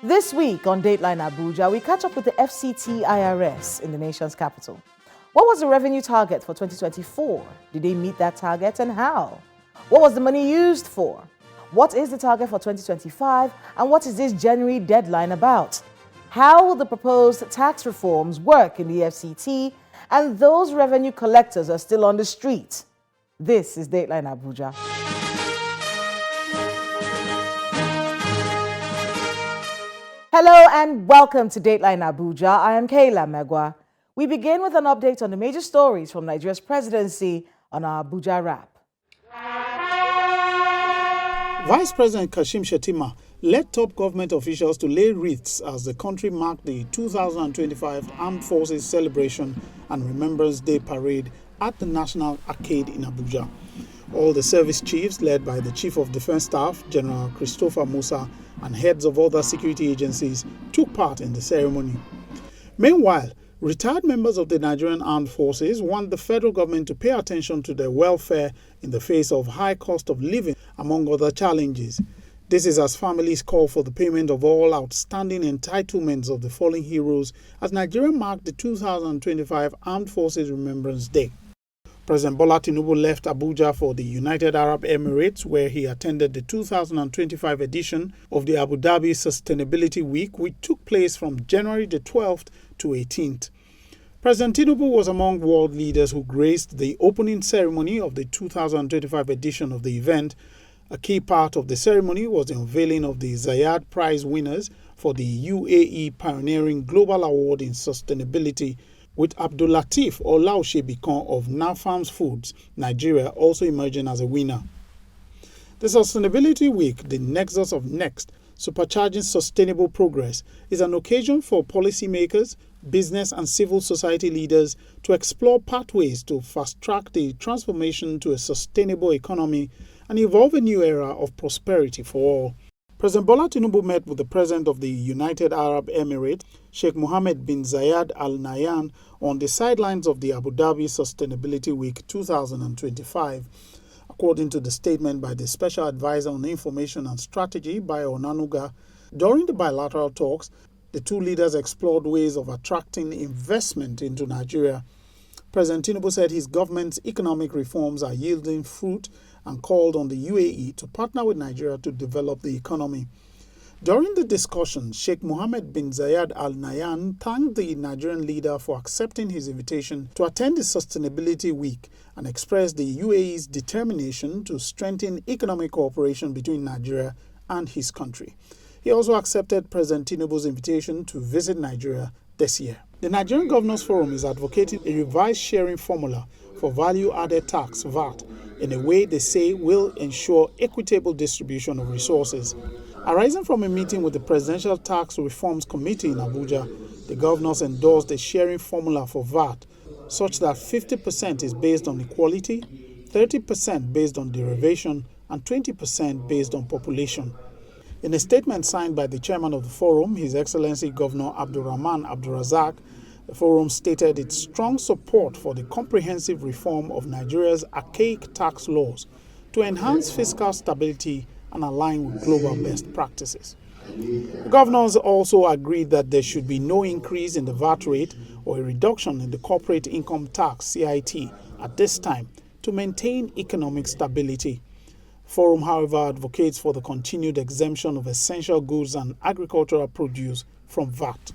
This week on Dateline Abuja, we catch up with the FCT IRS in the nation's capital. What was the revenue target for 2024? Did they meet that target and how? What was the money used for? What is the target for 2025 and what is this January deadline about? How will the proposed tax reforms work in the FCT and those revenue collectors are still on the street? This is Dateline Abuja. Hello and welcome to Dateline Abuja. I am Kayla Megwa. We begin with an update on the major stories from Nigeria's presidency on our Abuja Wrap. Vice President Kashim Shettima led top government officials to lay wreaths as the country marked the 2025 Armed Forces Celebration and Remembrance Day Parade at the National Arcade in Abuja. All the service chiefs, led by the Chief of Defense Staff, General Christopher Musa, and heads of other security agencies, took part in the ceremony. Meanwhile, retired members of the Nigerian Armed Forces want the federal government to pay attention to their welfare in the face of high cost of living, among other challenges. This is as families call for the payment of all outstanding entitlements of the fallen heroes as Nigeria marked the 2025 Armed Forces Remembrance Day. President Bola Tinubu left Abuja for the United Arab Emirates, where he attended the 2025 edition of the Abu Dhabi Sustainability Week, which took place from January the 12th to 18th. President Tinubu was among world leaders who graced the opening ceremony of the 2025 edition of the event. A key part of the ceremony was the unveiling of the Zayed Prize winners for the UAE Pioneering Global Award in Sustainability, with Abdul Latif Olaoshebikon of Nafams Foods, Nigeria, also emerging as a winner. The Sustainability Week, the Nexus of Next, Supercharging Sustainable Progress, is an occasion for policymakers, business and civil society leaders to explore pathways to fast-track the transformation to a sustainable economy and evolve a new era of prosperity for all. President Bola Tinubu met with the President of the United Arab Emirates, Sheikh Mohammed bin Zayed Al Nahyan, on the sidelines of the Abu Dhabi Sustainability Week 2025. According to the statement by the Special Advisor on Information and Strategy, Bayo Onanuga, during the bilateral talks, the two leaders explored ways of attracting investment into Nigeria. President Tinubu said his government's economic reforms are yielding fruit and called on the UAE to partner with Nigeria to develop the economy. During the discussion, Sheikh Mohammed bin Zayed Al Nahyan thanked the Nigerian leader for accepting his invitation to attend the Sustainability Week and expressed the UAE's determination to strengthen economic cooperation between Nigeria and his country. He also accepted President Tinubu's invitation to visit Nigeria this year. The Nigerian Governors Forum is advocating a revised sharing formula for value-added tax, VAT, in a way they say will ensure equitable distribution of resources. Arising from a meeting with the Presidential Tax Reforms Committee in Abuja, the governors endorsed a sharing formula for VAT, such that 50% is based on equality, 30% based on derivation, and 20% based on population. In a statement signed by the chairman of the forum, His Excellency Governor Abdulrahman Abdulrazak, the forum stated its strong support for the comprehensive reform of Nigeria's archaic tax laws to enhance fiscal stability and align with global best practices. The governors also agreed that there should be no increase in the VAT rate or a reduction in the corporate income tax (CIT) at this time to maintain economic stability. The forum, however, advocates for the continued exemption of essential goods and agricultural produce from VAT.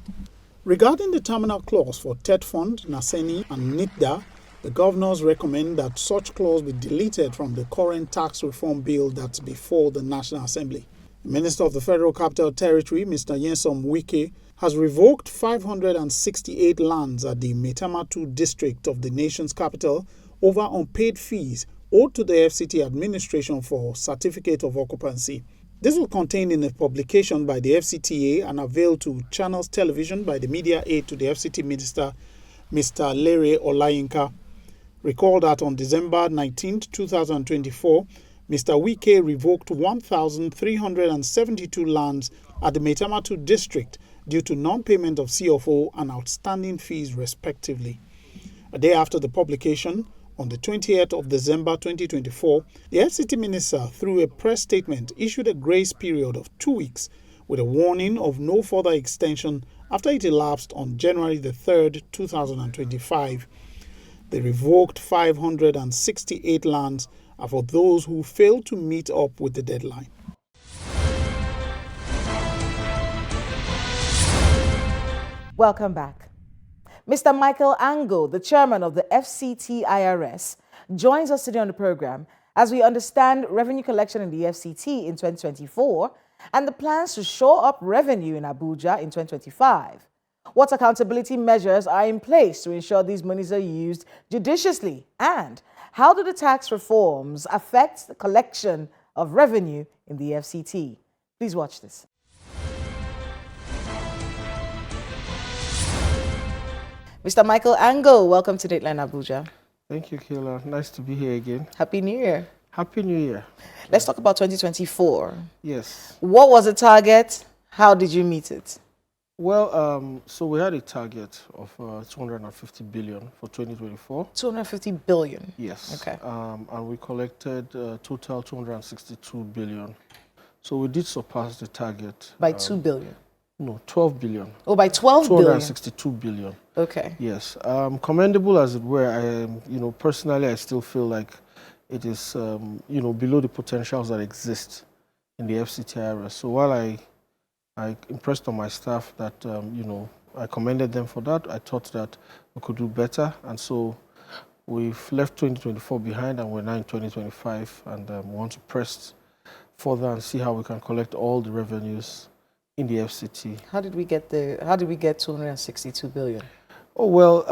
Regarding the terminal clause for TET Fund, Naseni, and NITDA, the governors recommend that such clause be deleted from the current tax reform bill that's before the National Assembly. The Minister of the Federal Capital Territory, Mr. Nyesom Wike, has revoked 568 lands at the Maitama 2 district of the nation's capital over unpaid fees owed to the FCT administration for certificate of occupancy. This was contained in a publication by the FCTA and availed to Channels Television by the media aide to the FCT Minister, Mr. Lere Olayinka. Recall that on December 19, 2024, Mr. Wike revoked 1,372 lands at the Maitama 2 district due to non-payment of CFO and outstanding fees respectively. A day after the publication, on the 20th of December 2024, the FCT Minister, through a press statement, issued a grace period of 2 weeks with a warning of no further extension after it elapsed on January the 3rd, 2025. The revoked 568 lands are for those who failed to meet up with the deadline. Welcome back. Mr. Michael Ango, the chairman of the FCT IRS, joins us today on the program as we understand revenue collection in the FCT in 2024 and the plans to shore up revenue in Abuja in 2025. What accountability measures are in place to ensure these monies are used judiciously? And how do the tax reforms affect the collection of revenue in the FCT? Please watch this. Mr. Michael Ango, welcome to Dateline Abuja. Thank you, Kayla. Nice to be here again. Happy New Year. Happy New Year. Let's talk about 2024. Yes. What was the target? How did you meet it? Well, so we had a target of 250 billion for 2024. 250 billion? Yes. Okay. And we collected total 262 billion. So we did surpass the target. By 2 billion? No, 12 billion. Oh, by 12 billion? 262 billion. Okay. Yes. Commendable as it were, personally, I still feel like it is, below the potentials that exist in the FCT IRS. So while I impressed on my staff that, I commended them for that, I thought that we could do better. And so we've left 2024 behind and we're now in 2025 and we want to press further and see how we can collect all the revenues in the FCT. How did we get 262 billion? Oh, well...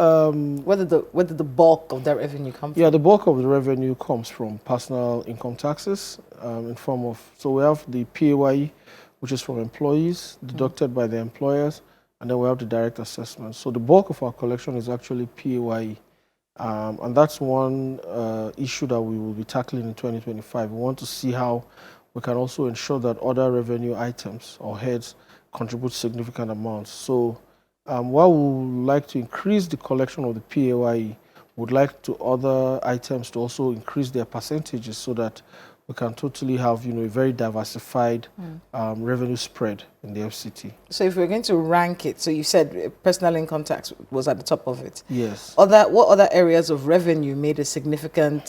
where did the bulk of that revenue come from? Yeah, the bulk of the revenue comes from personal income taxes in form of... So we have the PAYE, which is from employees, deducted by the employers, and then we have the direct assessment. So the bulk of our collection is actually PAYE. And that's one issue that we will be tackling in 2025. We want to see how we can also ensure that other revenue items or heads contribute significant amounts. So while we would like to increase the collection of the PAYE, we would like to other items to also increase their percentages so that we can totally have, a very diversified revenue spread in the FCT. So if we're going to rank it, so you said personal income tax was at the top of it. Yes. What other areas of revenue made a significant,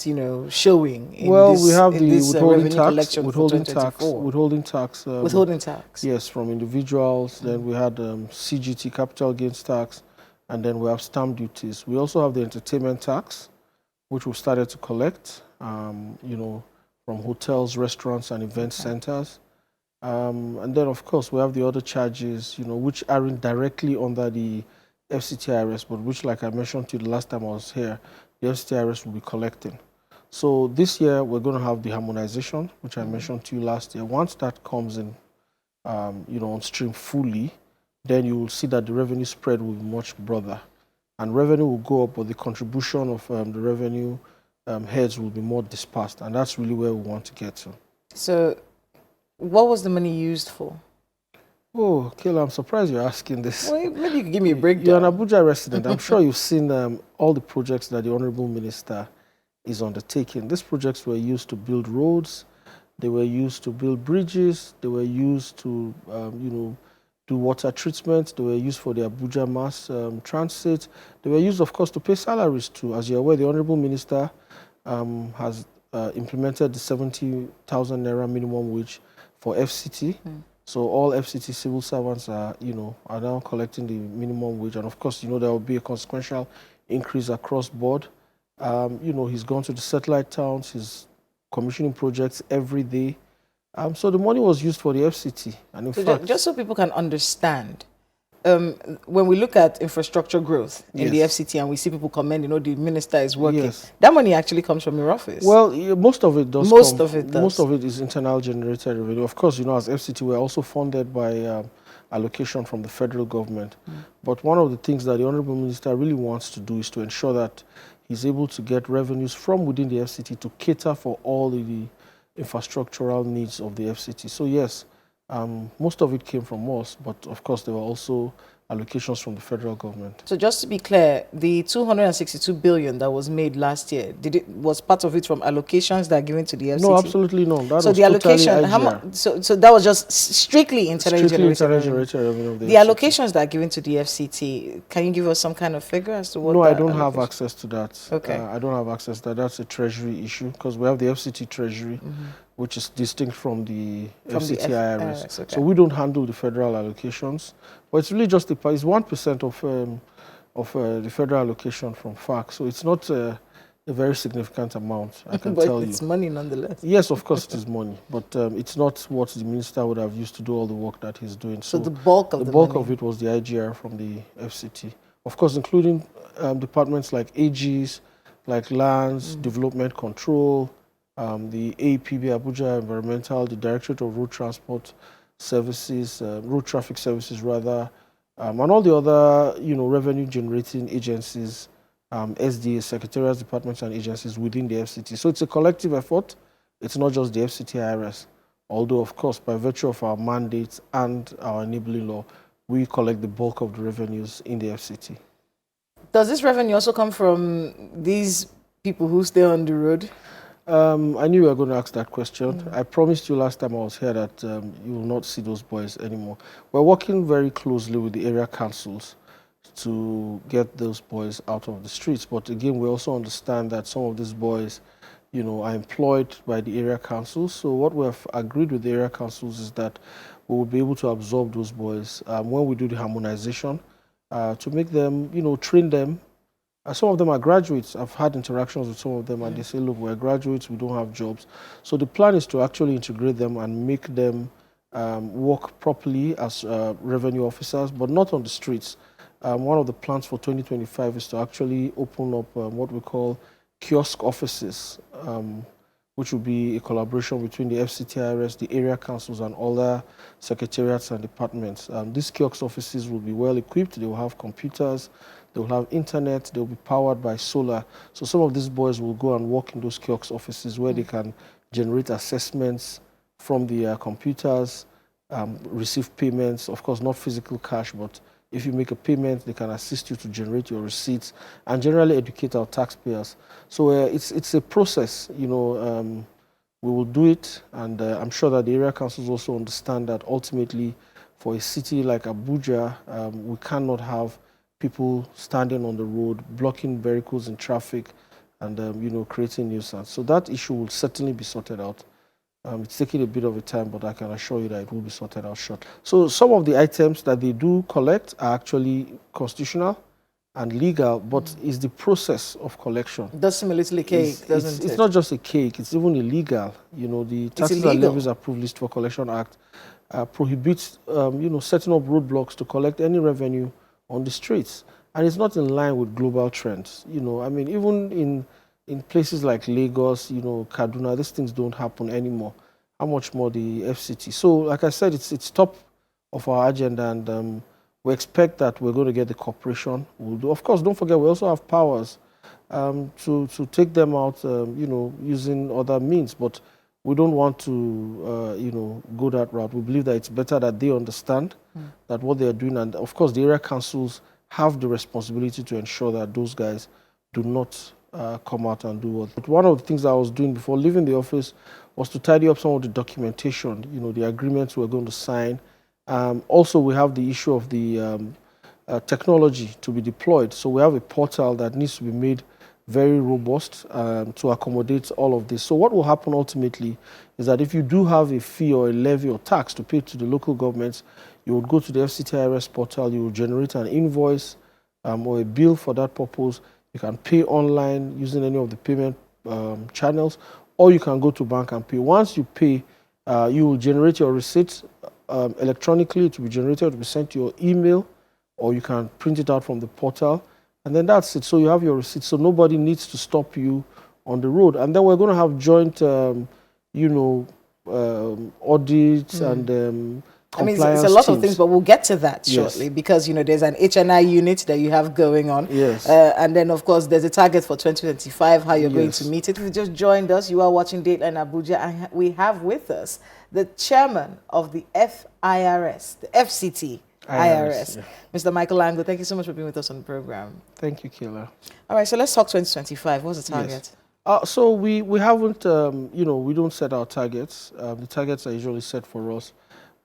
showing in we have the withholding tax. Withholding tax. Yes, from individuals. Then we had CGT, capital gains tax, and then we have stamp duties. We also have the entertainment tax, which we started to collect, from hotels, restaurants, and event centers. And then, of course, we have the other charges, which aren't directly under the FCT IRS, but which, like I mentioned to you the last time I was here, the FCT IRS will be collecting. So this year, we're going to have the harmonization, which I mentioned to you last year. Once that comes in, on stream fully, then you will see that the revenue spread will be much broader. And revenue will go up, but the contribution of the revenue heads will be more dispersed, and that's really where we want to get to. So, what was the money used for? Oh, Kayla, I'm surprised you're asking this. Well, maybe you could give me a breakdown. You're an Abuja resident. I'm sure you've seen all the projects that the Honorable Minister is undertaking. These projects were used to build roads, they were used to build bridges, they were used to, do water treatment, they were used for the Abuja mass transit, they were used, of course, to pay salaries too. As you're aware, the Honorable Minister has implemented the 70,000 naira minimum wage for FCT. So all FCT civil servants are now collecting the minimum wage, and of course, there will be a consequential increase across board. He's gone to the satellite towns, he's commissioning projects every day. So the money was used for the FCT, and in fact, just so people can understand. When we look at infrastructure growth in the FCT and we see people commend, the minister is working, that money actually comes from your office. Well, most of it does. Most of it does. Most of it is internal generated revenue. Of course, as FCT, we're also funded by allocation from the federal government. But one of the things that the Honorable Minister really wants to do is to ensure that he's able to get revenues from within the FCT to cater for all the infrastructural needs of the FCT. So yes, most of it came from us, but of course there were also allocations from the federal government. So just to be clear, the 262 billion that was made last year, was part of it from allocations that are given to the FCT? No, absolutely no. That so was the allocation, totally how IGR. much? So that was just strictly internally generated revenue of the FCT. allocations that are given to the FCT. Can you give us some kind of figure as to what? No, I don't have access to that. Okay. I don't have access to that. That's a treasury issue because we have the FCT treasury, which is distinct from the FCT IRS. Okay. So we don't handle the federal allocations, but it's really just it's 1% of the federal allocation from FAC. So it's not a very significant amount, I can tell you. But it's money nonetheless. Yes, of course it is money, but it's not what the minister would have used to do all the work that he's doing. So the bulk of the bulk of it was the IGR from the FCT. Of course, including departments like AGs, like Lands, Development Control, the APB, Abuja Environmental, the Directorate of Road Transport Services, Road Traffic Services rather, and all the other, revenue generating agencies, SDA, Secretariats, Departments and agencies within the FCT. So it's a collective effort. It's not just the FCT IRS, although of course by virtue of our mandates and our enabling law, we collect the bulk of the revenues in the FCT. Does this revenue also come from these people who stay on the road? I knew you were going to ask that question. I promised you last time I was here that you will not see those boys anymore. We're working very closely with the area councils to get those boys out of the streets. But again, we also understand that some of these boys, are employed by the area councils. So what we have agreed with the area councils is that we will be able to absorb those boys when we do the harmonization to make them, train them. Some of them are graduates. I've had interactions with some of them and they say, look, we're graduates, we don't have jobs. So the plan is to actually integrate them and make them work properly as revenue officers, but not on the streets. One of the plans for 2025 is to actually open up what we call kiosk offices, which will be a collaboration between the FCT IRS, the area councils, and other secretariats and departments. These kiosk offices will be well equipped. They will have computers, they will have internet, they will be powered by solar. So some of these boys will go and work in those kiosk offices where they can generate assessments from the computers, receive payments, of course not physical cash, but if you make a payment, they can assist you to generate your receipts and generally educate our taxpayers. So it's a process, we will do it, and I'm sure that the area councils also understand that ultimately for a city like Abuja, we cannot have people standing on the road, blocking vehicles in traffic and, creating nuisance. So that issue will certainly be sorted out. It's taking a bit of a time, but I can assure you that it will be sorted out shortly. So some of the items that they do collect are actually constitutional and legal, but it's the process of collection. It does seem a little cake, doesn't it? It's not just a cake, it's even illegal. The Taxes and Levies Approved List for Collection Act prohibits, setting up roadblocks to collect any revenue on the streets. And it's not in line with global trends. Even in places like Lagos, Kaduna, these things don't happen anymore. How much more the FCT? So, like I said, it's top of our agenda, and we expect that we're going to get the cooperation. We'll do. Of course, don't forget, we also have powers to take them out, using other means. But we don't want to, go that route. We believe that it's better that they understand that what they are doing, and of course, the area councils have the responsibility to ensure that those guys do not come out and do what. But one of the things I was doing before leaving the office was to tidy up some of the documentation, the agreements we're going to sign. Also, we have the issue of the technology to be deployed. So we have a portal that needs to be made very robust to accommodate all of this. So what will happen ultimately is that if you do have a fee or a levy or tax to pay to the local governments, you would go to the FCT IRS portal, you will generate an invoice or a bill for that purpose. You can pay online using any of the payment channels, or you can go to bank and pay. Once you pay, you will generate your receipt electronically. It will be generated, it will be sent to your email, or you can print it out from the portal, and then that's it. So you have your receipt, so nobody needs to stop you on the road. And then we're going to have joint, audits and it's a lot of things, but we'll get to that shortly, because there's an HNI unit that you have going on. Yes. And then of course there's a target for 2025, how you're going to meet it. If you just joined us, you are watching Dateline Abuja, and we have with us the chairman of the FIRS, the FCT, IRS. Yeah. Mr. Michael Ango, thank you so much for being with us on the program. Thank you, Kayla. All right, so let's talk 2025. What's the target? Yes. So we haven't, we don't set our targets. The targets are usually set for us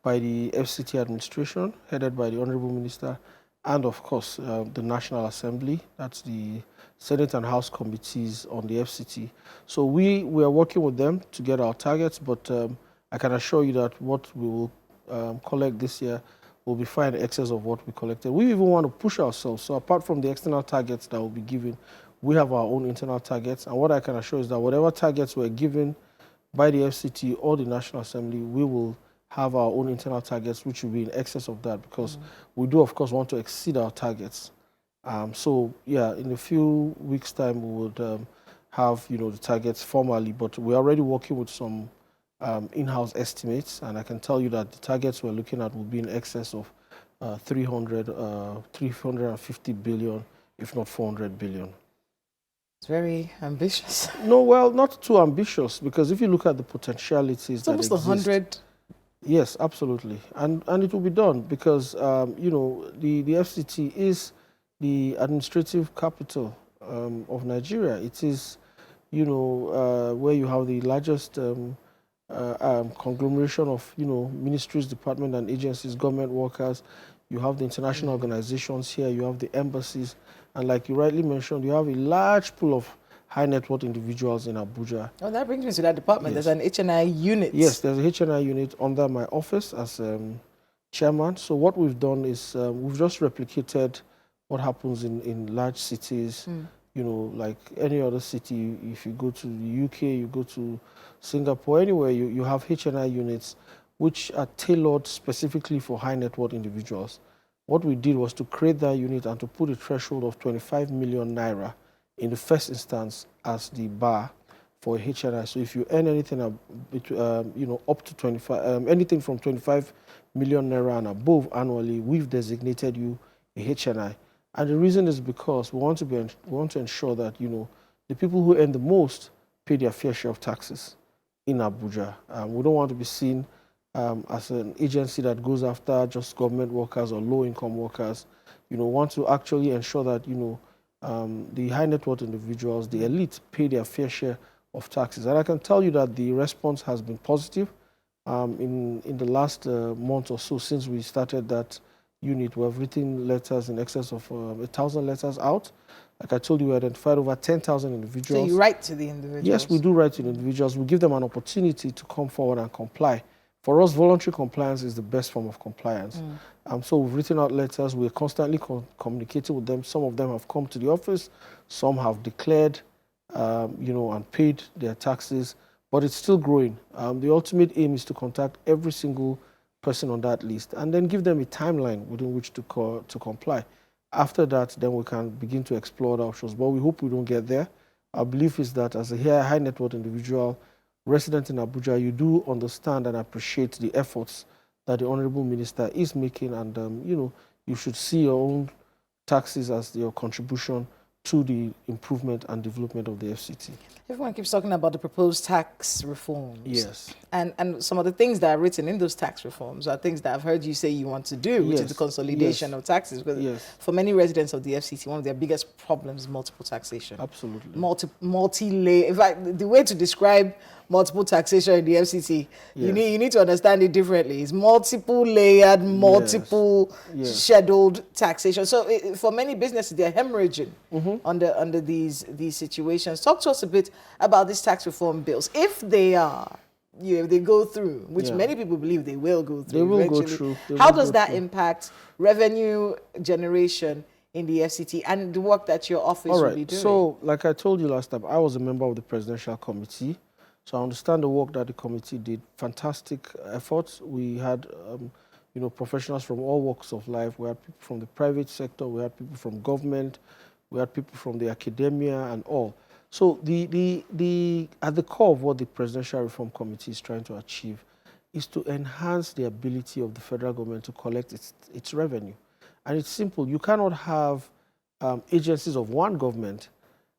by the FCT administration, headed by the Honorable Minister, and of course the National Assembly. That's the Senate and House committees on the FCT. So we are working with them to get our targets, but I can assure you that what we will collect this year will be far in excess of what we collected. We even want to push ourselves. So apart from the external targets that will be given, we have our own internal targets. And what I can assure is that whatever targets were given by the FCT or the National Assembly, we will have our own internal targets, which will be in excess of that, because we do, of course, want to exceed our targets. So, yeah, in a few weeks' time, we would have, the targets formally, but we're already working with some in-house estimates, and I can tell you that the targets we're looking at will be in excess of 350 billion, if not 400 billion. It's very ambitious. No, well, not too ambitious, because if you look at the potentialities that exist... It's almost 100. Yes, absolutely. And it will be done because, the FCT is the administrative capital of Nigeria. It is, where you have the largest conglomeration of, ministries, departments, and agencies, government workers. You have the international organizations here. You have the embassies. And like you rightly mentioned, you have a large pool of high net worth individuals in Abuja. Oh, that brings me to that department. Yes. There's an HNI unit. Yes, there's a HNI unit under my office as chairman. So what we've done is we've just replicated what happens in large cities. Like any other city, if you go to the UK, you go to Singapore, anywhere, you have HNI units which are tailored specifically for high net worth individuals. What we did was to create that unit and to put a threshold of 25 million naira in the first instance as the bar for a HNI. So if you earn anything, up to 25, anything from 25 million naira and above annually, we've designated you a HNI. And the reason is because we want to ensure that the people who earn the most pay their fair share of taxes in Abuja. We don't want to be seen as an agency that goes after just government workers or low-income workers. Want to actually ensure that the high net worth individuals, the elite, pay their fair share of taxes. And I can tell you that the response has been positive. In the last month or so since we started that unit, we have written letters in excess of 1,000 letters out. Like I told you, we identified over 10,000 individuals. So you write to the individuals? Yes, we do write to the individuals. We give them an opportunity to come forward and comply. For us, voluntary compliance is the best form of compliance. So we've written out letters. We're constantly communicating with them. Some of them have come to the office. Some have declared, and paid their taxes. But it's still growing. The ultimate aim is to contact every single person on that list and then give them a timeline within which to comply. After that, then we can begin to explore the options. But we hope we don't get there. Our belief is that as a high net worth individual resident in Abuja, you do understand and appreciate the efforts that the Honorable Minister is making, and you should see your own taxes as your contribution to the improvement and development of the FCT. Everyone keeps talking about the proposed tax reforms. Yes. And some of the things that are written in those tax reforms are things that I've heard you say you want to do, which is the consolidation of taxes. Because for many residents of the FCT, one of their biggest problems is multiple taxation. Absolutely. Multi-layer. In fact, the way to describe multiple taxation in the FCT, you need to understand it differently. It's multiple layered, multiple scheduled taxation. So for many businesses, they're hemorrhaging under these situations. Talk to us a bit about these tax reform bills. If they are, if they go through, which many people believe they will go through. They will go through. How does that impact revenue generation in the FCT and the work that your office will be doing? So, like I told you last time, I was a member of the Presidential Committee. So I understand the work that the committee did. Fantastic efforts. We had, professionals from all walks of life. We had people from the private sector. We had people from government. We had people from the academia and all. So at the core of what the Presidential Reform Committee is trying to achieve is to enhance the ability of the federal government to collect its revenue. And it's simple. You cannot have agencies of one government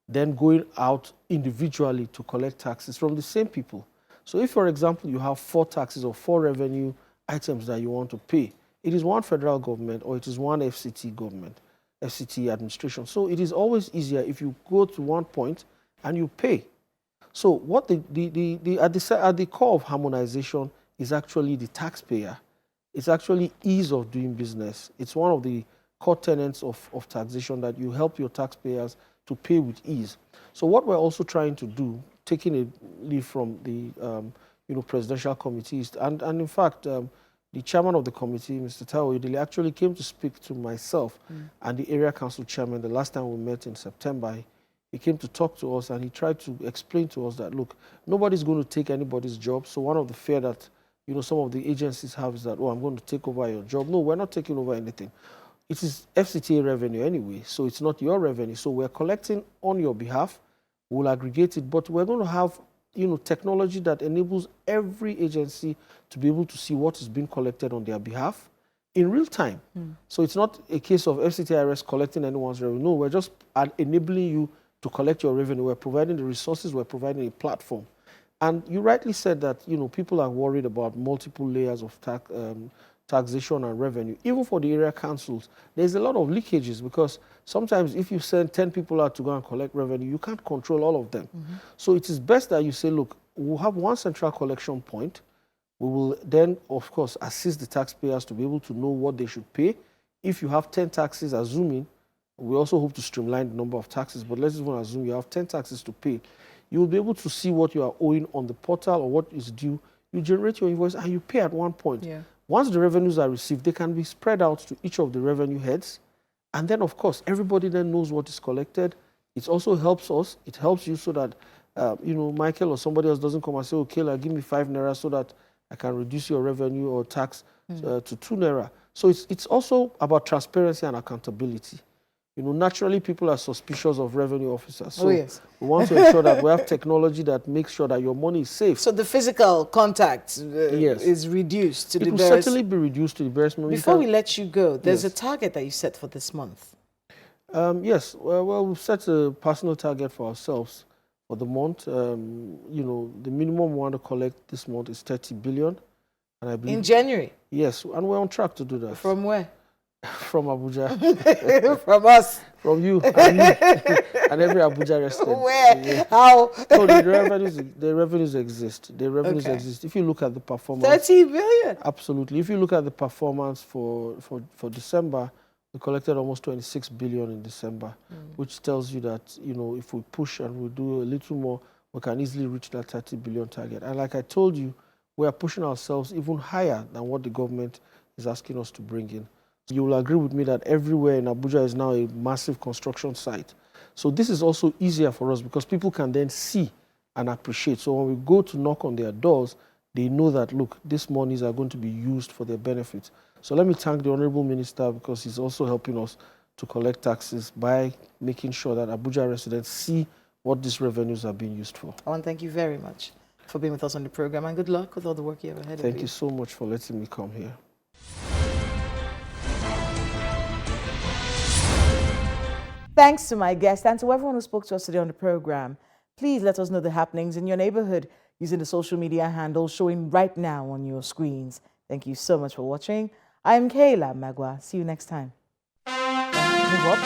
then going out individually to collect taxes from the same people. So if, for example, you have 4 taxes or 4 revenue items that you want to pay, it is one federal government or it is one FCT government, FCT administration. So it is always easier if you go to one point and you pay. So what at the core of harmonization is actually the taxpayer. It's actually ease of doing business. It's one of the core tenets of taxation, that you help your taxpayers to pay with ease. So what we're also trying to do, taking a leaf from the presidential committees, and in fact, the chairman of the committee, Mr. Tao Idili, actually came to speak to myself and the area council chairman the last time we met in September. He came to talk to us and he tried to explain to us that, look, nobody's going to take anybody's job. So one of the fear that some of the agencies have is that, oh, I'm going to take over your job. No, we're not taking over anything. It is FCTA revenue anyway, so it's not your revenue. So we're collecting on your behalf. We'll aggregate it, but we're going to have technology that enables every agency to be able to see what is being collected on their behalf in real time. So it's not a case of FCT IRS collecting anyone's revenue. No, we're just enabling you to collect your revenue. We're providing the resources, we're providing a platform. And you rightly said that people are worried about multiple layers of taxation and revenue. Even for the area councils, there's a lot of leakages, because sometimes if you send 10 people out to go and collect revenue, you can't control all of them. So it is best that you say, look, we'll have one central collection point. We will then, of course, assist the taxpayers to be able to know what they should pay. If you have 10 taxes, assuming, we also hope to streamline the number of taxes, but let's even assume you have 10 taxes to pay. You will be able to see what you are owing on the portal or what is due. You generate your invoice and you pay at one point. Once the revenues are received, they can be spread out to each of the revenue heads. And then, of course, everybody then knows what is collected. It also helps us. It helps you so that, Michael or somebody else doesn't come and say, okay, give me 5 naira so that I can reduce your revenue or tax to 2 naira. So it's also about transparency and accountability. Naturally, people are suspicious of revenue officers. So we want to ensure that we have technology that makes sure that your money is safe. So the physical contact is reduced to the barest. It will certainly be reduced to the barest minimum. Before we let you go, there's a target that you set for this month. Yes. Well, we've set a personal target for ourselves for the month. The minimum we want to collect this month is 30 billion. And I believe, in January? Yes, and we're on track to do that. From where? From Abuja. From us. From you and me and every Abuja resident. Where? Yeah. How? So the revenues exist. The revenues exist. If you look at the performance. 30 billion? Absolutely. If you look at the performance for December, we collected almost 26 billion in December, which tells you that, if we push and we do a little more, we can easily reach that 30 billion target. And like I told you, we are pushing ourselves even higher than what the government is asking us to bring in. You will agree with me that everywhere in Abuja is now a massive construction site. So this is also easier for us because people can then see and appreciate. So when we go to knock on their doors, they know that, look, these monies are going to be used for their benefit. So let me thank the Honorable Minister, because he's also helping us to collect taxes by making sure that Abuja residents see what these revenues are being used for. I want to thank you very much for being with us on the program, and good luck with all the work you have ahead of you. Thank you so much for letting me come here. Thanks to my guest and to everyone who spoke to us today on the program. Please let us know the happenings in your neighborhood using the social media handles showing right now on your screens. Thank you so much for watching. I'm Kayla Magwa. See you next time. Move up.